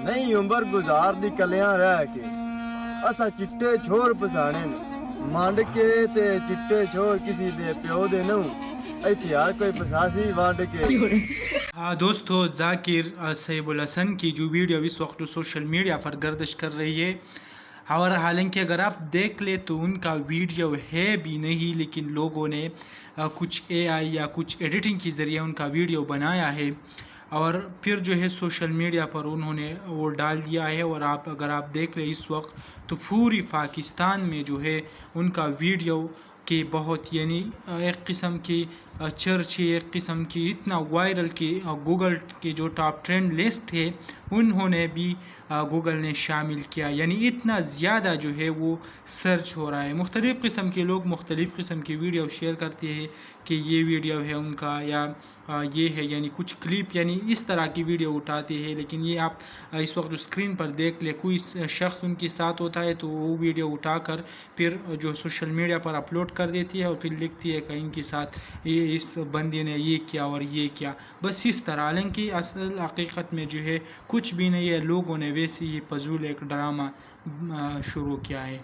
نہیں عمر گزار دی کلیاں رہ کے اسا چٹے چھوڑ پسانے مانڈ کے تے چٹے چھوڑ کسی دے پیو دے نو ایتھے ہر کوئی پساسی وانڈ کے. دوستو ذاکر صیب الحسن کی جو ویڈیو اس وقت سوشل میڈیا پر گردش کر رہی ہے، اور حالانکہ اگر آپ دیکھ لیں تو ان کا ویڈیو ہے بھی نہیں، لیکن لوگوں نے کچھ اے آئی یا کچھ ایڈیٹنگ کے ذریعے ان کا ویڈیو بنایا ہے اور پھر جو ہے سوشل میڈیا پر انہوں نے وہ ڈال دیا ہے. اور اگر آپ دیکھ لیں اس وقت تو پوری پاکستان میں جو ہے ان کا ویڈیو کہ بہت یعنی ایک قسم کی چرچی، ایک قسم کی اتنا وائرل کہ گوگل کی جو ٹاپ ٹرینڈ لسٹ ہے انہوں نے بھی گوگل نے شامل کیا، یعنی اتنا زیادہ جو ہے وہ سرچ ہو رہا ہے. مختلف قسم کے لوگ مختلف قسم کی ویڈیو شیئر کرتے ہیں کہ یہ ویڈیو ہے ان کا یا یہ ہے، یعنی کچھ کلپ یعنی اس طرح کی ویڈیو اٹھاتے ہیں. لیکن یہ آپ اس وقت جو اسکرین پر دیکھ لیں، کوئی شخص ان کے ساتھ ہوتا ہے تو وہ ویڈیو اٹھا کر پھر جو سوشل میڈیا پر اپلوڈ کر دیتی ہے اور پھر لکھتی ہے کہ ان کے ساتھ اس بندے نے یہ کیا اور یہ کیا، بس اس طرح. حالانکہ اصل حقیقت میں جو ہے کچھ بھی نہیں ہے، لوگوں نے ویسے ہی فضول ایک ڈرامہ شروع کیا ہے.